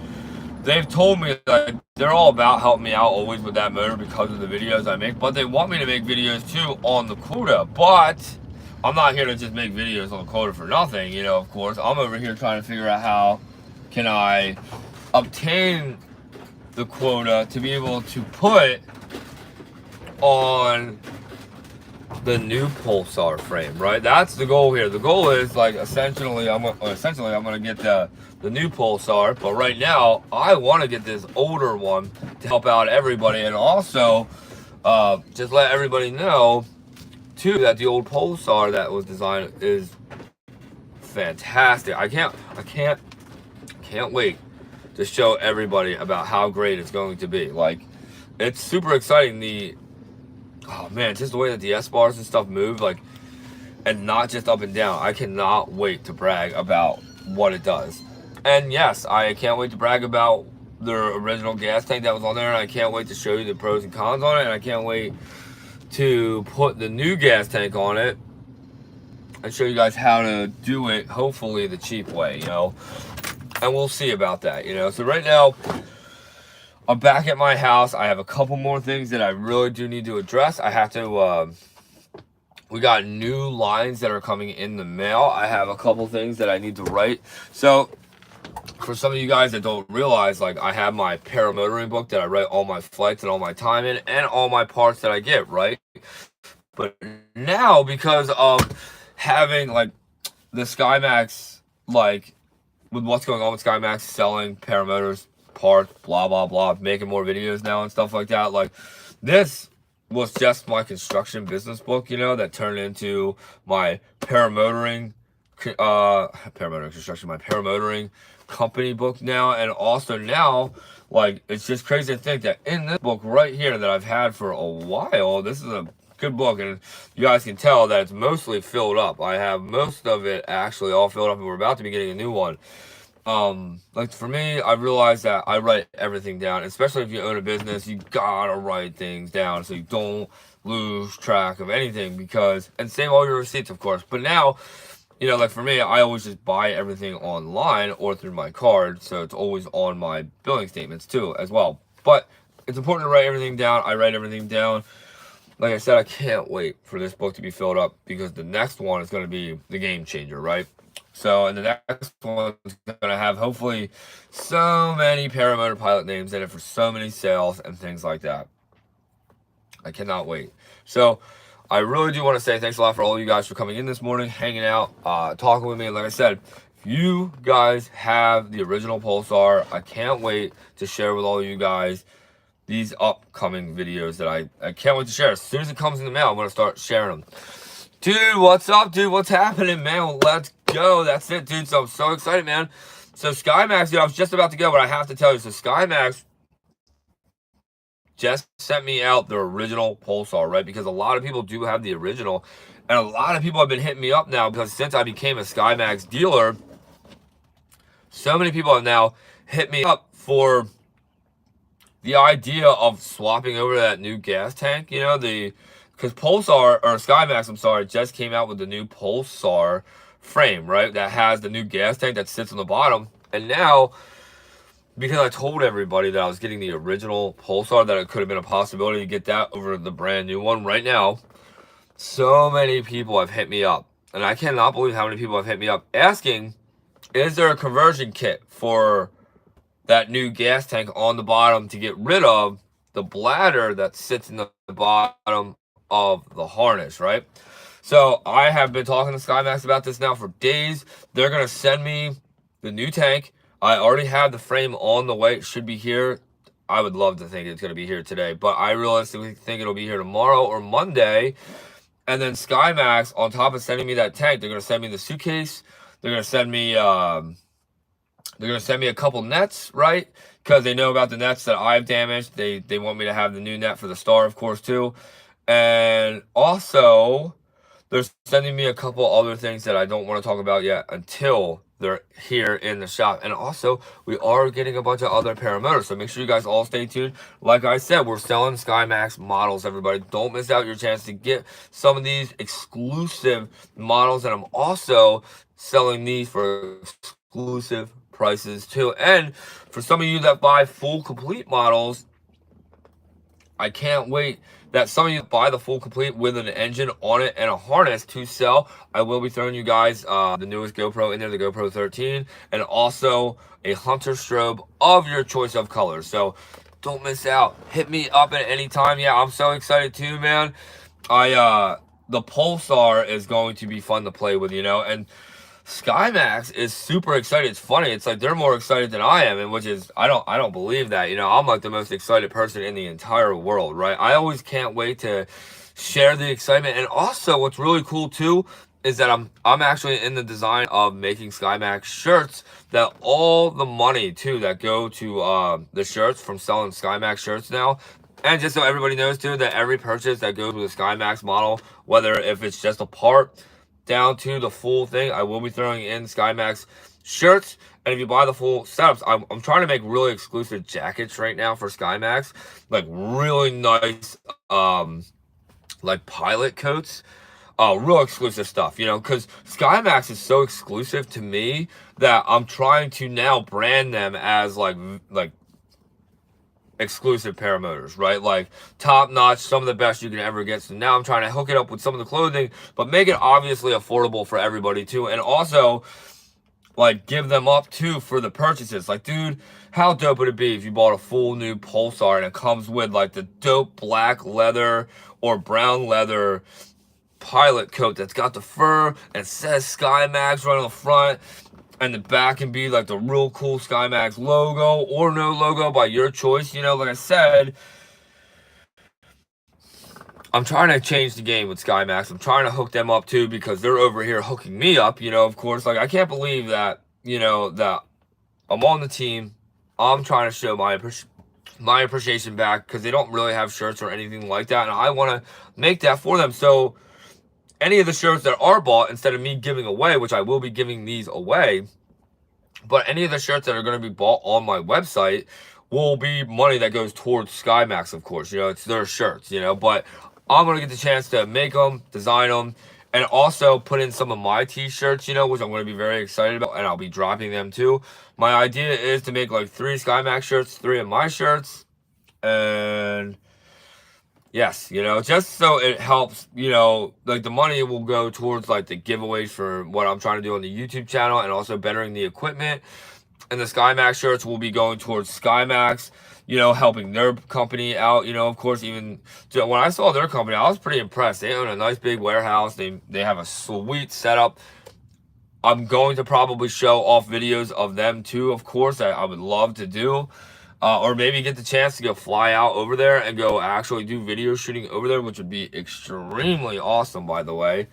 they've told me that they're all about helping me out always with that motor because of the videos I make, but they want me to make videos too on the quota. But I'm not here to just make videos on the quota for nothing, you know, of course. I'm over here trying to figure out how can I obtain the quota to be able to put on the new Pulsar frame, right? That's the goal here. The goal is like essentially I'm gonna get the new Pulsar, but right now I want to get this older one to help out everybody, and also just let everybody know too that the old Pulsar that was designed is fantastic. I can't wait to show everybody about how great it's going to be. Like, it's super exciting. Oh man, just the way that the S-bars and stuff move, like, and not just up and down. I cannot wait to brag about what it does. And yes, I can't wait to brag about the original gas tank that was on there, and I can't wait to show you the pros and cons on it, and I can't wait to put the new gas tank on it and show you guys how to do it, hopefully the cheap way, you know, and we'll see about that, you know. So right now, I'm back at my house. I have a couple more things that I really do need to address. I have to, we got new lines that are coming in the mail. I have a couple things that I need to write. So for some of you guys that don't realize, like, I have my paramotoring book that I write all my flights and all my time in and all my parts that I get, right? But now, because of having, like, the Skymax, like, with what's going on with Skymax, selling paramotors, parts, blah, blah, blah, making more videos now and stuff like that, like, this was just my construction business book, you know, that turned into my paramotoring company book now. And also now, like, it's just crazy to think that in this book right here that I've had for a while, this is a good book, and you guys can tell that it's mostly filled up. I have most of it actually all filled up, and we're about to be getting a new one. Like, for me, I realized that I write everything down, especially if you own a business. You gotta write things down so you don't lose track of anything, because, and save all your receipts, of course. But now, you know, like, for me, I always just buy everything online or through my card, so it's always on my billing statements too as well. But it's important to write everything down. I write everything down. Like I said, I can't wait for this book to be filled up, because the next one is going to be the game changer, right? So, and the next one is going to have, hopefully, so many paramotor pilot names in it for so many sales and things like that. I cannot wait. So, I really do want to say thanks a lot for all of you guys for coming in this morning, hanging out, talking with me. And like I said, if you guys have the original Pulsar, I can't wait to share with all of you guys these upcoming videos that I can't wait to share. As soon as it comes in the mail, I'm going to start sharing them. Dude, what's up, dude? What's happening, man? Well, let's go. That's it, dude. So I'm so excited, man. So Skymax, dude, I was just about to go, but I have to tell you, so Skymax just sent me out the original Pulsar, right? Because a lot of people do have the original, and a lot of people have been hitting me up now, because since I became a Skymax dealer, so many people have now hit me up for the idea of swapping over to that new gas tank, you know, because Pulsar, or Skymax, I'm sorry, just came out with the new Pulsar frame, right? That has the new gas tank that sits on the bottom. And now, because I told everybody that I was getting the original Pulsar, that it could have been a possibility to get that over the brand new one right now, so many people have hit me up. And I cannot believe how many people have hit me up asking, is there a conversion kit for that new gas tank on the bottom to get rid of the bladder that sits in the bottom of the harness, right? So I have been talking to Skymax about this now for days. They're going to send me the new tank. I already have the frame on the way. It should be here. I would love to think it's going to be here today, but I realistically think it'll be here tomorrow or Monday. And then Skymax, on top of sending me that tank, they're going to send me the suitcase. They're going to send me a couple nets, right? Because they know about the nets that I've damaged. They want me to have the new net for the Star, of course, too. And also, they're sending me a couple other things that I don't want to talk about yet until they're here in the shop. And also, we are getting a bunch of other paramotors, so make sure you guys all stay tuned. Like I said, we're selling Skymax models, everybody. Don't miss out your chance to get some of these exclusive models. And I'm also selling these for exclusive prices too. And for some of you that buy full complete models, I can't wait that some of you buy the full complete with an engine on it and a harness to sell. I will be throwing you guys the newest GoPro in there, the GoPro 13, and also a hunter strobe of your choice of colors. So don't miss out. Hit me up at any time. Yeah, I'm so excited too, man. The Pulsar is going to be fun to play with, you know, and Skymax is super excited. It's funny. It's like they're more excited than I am, and which is I don't believe that. You know, I'm like the most excited person in the entire world, right? I always can't wait to share the excitement. And also, what's really cool too is that I'm actually in the design of making Skymax shirts. That all the money too that go to the shirts from selling Skymax shirts now. And just so everybody knows too, that every purchase that goes with a Skymax model, whether if it's just a part down to the full thing, I will be throwing in Skymax shirts. And if you buy the full setups, I'm trying to make really exclusive jackets right now for Skymax, like really nice like pilot coats. Real exclusive stuff, you know, because Skymax is so exclusive to me that I'm trying to now brand them as like exclusive paramotors, right? Like top notch, some of the best you can ever get. So now I'm trying to hook it up with some of the clothing, but make it obviously affordable for everybody too. And also like give them up too for the purchases. Like, dude, how dope would it be if you bought a full new Pulsar and it comes with like the dope black leather or brown leather pilot coat that's got the fur and it says Skymax right on the front, and the back can be like the real cool Skymax logo or no logo by your choice. You know, like I said, I'm trying to change the game with Skymax. I'm trying to hook them up too because they're over here hooking me up, you know, of course. Like, I can't believe that, you know, that I'm on the team. I'm trying to show my appreciation back because they don't really have shirts or anything like that, and I want to make that for them. So any of the shirts that are bought, instead of me giving away, which I will be giving these away, but any of the shirts that are going to be bought on my website will be money that goes towards Skymax, of course. You know, it's their shirts, you know, but I'm going to get the chance to make them, design them, and also put in some of my t-shirts, you know, which I'm going to be very excited about, and I'll be dropping them too. My idea is to make like 3 Skymax shirts, 3 of my shirts, and yes, you know, just so it helps, you know, like the money will go towards like the giveaways for what I'm trying to do on the YouTube channel and also bettering the equipment. And the Skymax shirts will be going towards Skymax, you know, helping their company out, you know, of course. Even when I saw their company, I was pretty impressed. They own a nice big warehouse. They have a sweet setup. I'm going to probably show off videos of them too, of course. I would love to do. Or maybe get the chance to go fly out over there and go actually do video shooting over there, which would be extremely awesome, by the way.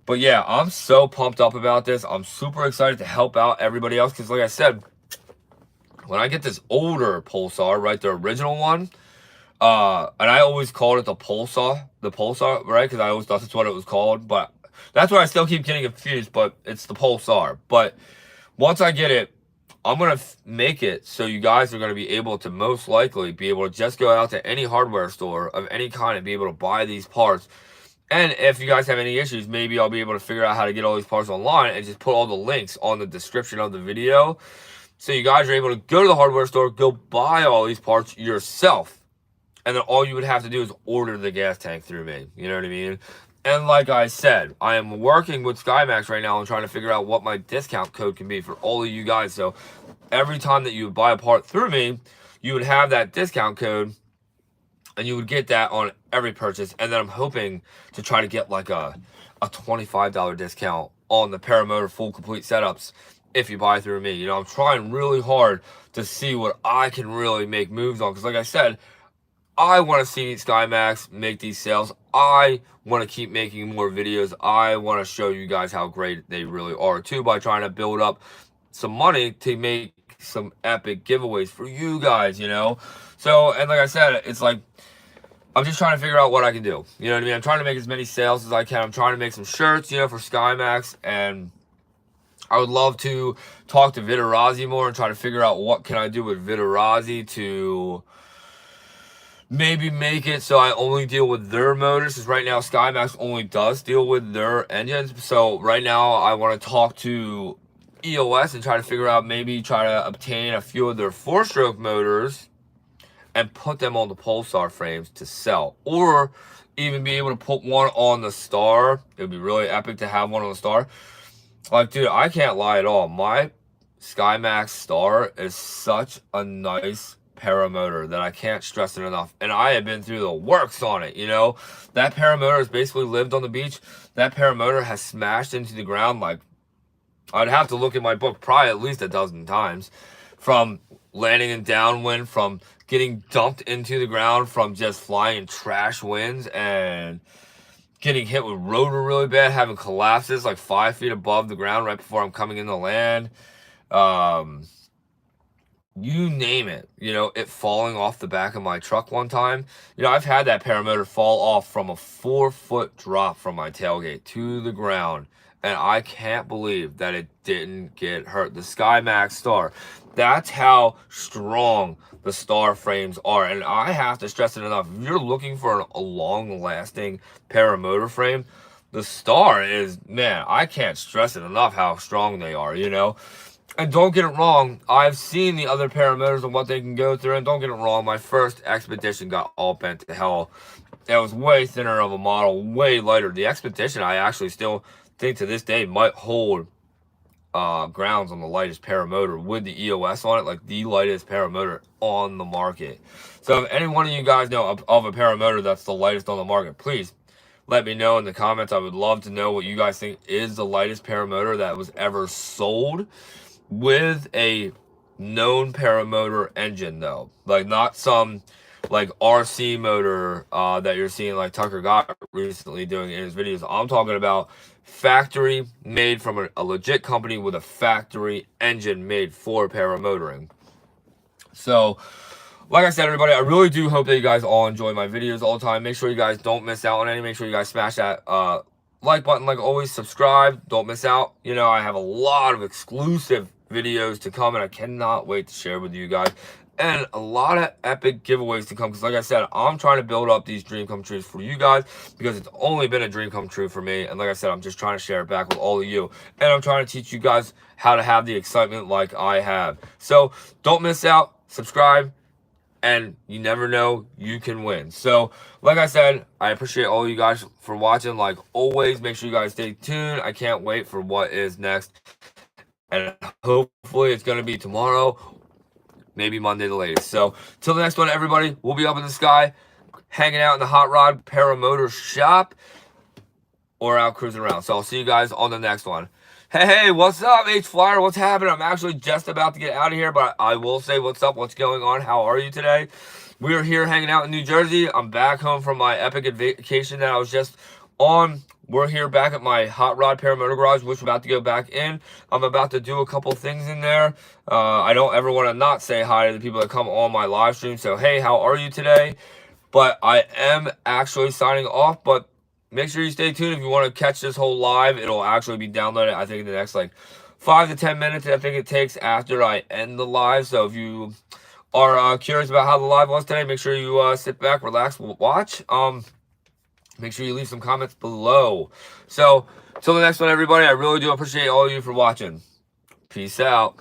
But yeah, I'm so pumped up about this. I'm super excited to help out everybody else because, like I said, when I get this older Pulsar, right, the original one, and I always called it the Pulsar, right, because I always thought that's what it was called, but that's why I still keep getting confused, but it's the Pulsar. But once I get it, I'm going to make it so you guys are going to be able to most likely be able to just go out to any hardware store of any kind and be able to buy these parts. And if you guys have any issues, maybe I'll be able to figure out how to get all these parts online and just put all the links on the description of the video. So you guys are able to go to the hardware store, go buy all these parts yourself. And then all you would have to do is order the gas tank through me. You know what I mean? And like I said, I am working with Skymax right now and trying to figure out what my discount code can be for all of you guys. So every time that you buy a part through me, you would have that discount code and you would get that on every purchase. And then I'm hoping to try to get like a $25 discount on the Paramotor full complete setups if you buy through me. You know, I'm trying really hard to see what I can really make moves on. Because like I said, I want to see Skymax make these sales. I want to keep making more videos. I want to show you guys how great they really are too by trying to build up some money to make some epic giveaways for you guys, you know? So, and like I said, it's like, I'm just trying to figure out what I can do. You know what I mean? I'm trying to make as many sales as I can. I'm trying to make some shirts, you know, for Skymax, and I would love to talk to Vitarazi more and try to figure out what can I do with Vitarazi to maybe make it so I only deal with their motors, because right now Skymax only does deal with their engines. So right now I want to talk to EOS and try to figure out, maybe try to obtain a few of their 4-stroke motors and put them on the Pulsar frames to sell, or even be able to put one on the Star. It would be really epic to have one on the Star. Like, dude, I can't lie at all. My Skymax Star is such a nice paramotor that I can't stress it enough. And I have been through the works on it, you know. That paramotor has basically lived on the beach. That paramotor has smashed into the ground like, I'd have to look at my book probably at least a dozen times, from landing in downwind, from getting dumped into the ground, from just flying in trash winds, and getting hit with rotor really bad, having collapses like 5 feet above the ground right before I'm coming into land. You name it, you know, it falling off the back of my truck one time. You know, I've had that paramotor fall off from a 4-foot drop from my tailgate to the ground and I can't believe that it didn't get hurt. The Skymax Star, that's how strong the Star frames are. And I have to stress it enough. If you're looking for a long-lasting paramotor frame, the Star is, man, I can't stress it enough how strong they are, you know? And don't get it wrong, I've seen the other paramotors and what they can go through, and don't get it wrong, my first Expedition got all bent to hell. It was way thinner of a model, way lighter. The Expedition, I actually still think to this day might hold grounds on the lightest paramotor with the EOS on it, like the lightest paramotor on the market. So if any one of you guys know of a paramotor that's the lightest on the market, please let me know in the comments. I would love to know what you guys think is the lightest paramotor that was ever sold with a known paramotor engine, though. Like, not some like RC motor that you're seeing like Tucker got recently doing in his videos. I'm talking about factory made from a legit company with a factory engine made for paramotoring. So like I said, everybody, I really do hope that you guys all enjoy my videos all the time. Make sure you guys don't miss out on any. Make sure you guys smash that like button, like always. Subscribe, don't miss out. You know, I have a lot of exclusive videos to come, and I cannot wait to share with you guys, and a lot of epic giveaways to come, because like I said, I'm trying to build up these dream come trues for you guys, because it's only been a dream come true for me. And like I said, I'm just trying to share it back with all of you, and I'm trying to teach you guys how to have the excitement like I have. So don't miss out, subscribe, and you never know, you can win. So like I said, I appreciate all you guys for watching. Like always, make sure you guys stay tuned. I can't wait for what is next, and hopefully it's going to be tomorrow, maybe Monday the latest. So till the next one, everybody, we'll be up in the sky hanging out in the Hot Rod Paramotor shop or out cruising around. So I'll see you guys on the next one. Hey, what's up, H-Flyer? What's happening? I'm actually just about to get out of here, but I will say what's up, what's going on, how are you today? We are here hanging out in New Jersey. I'm back home from my epic vacation that I was just on. We're here back at my Hot Rod Paramotor Garage, which we're about to go back in. I'm about to do a couple things in there. I don't ever want to not say hi to the people that come on my live stream. So, hey, how are you today? But I am actually signing off, but make sure you stay tuned if you want to catch this whole live. It'll actually be downloaded, I think, in the next like 5 to 10 minutes. I think it takes after I end the live. So if you are curious about how the live was today, make sure you sit back, relax, watch. Make sure you leave some comments below. So till the next one, everybody, I really do appreciate all of you for watching. Peace out.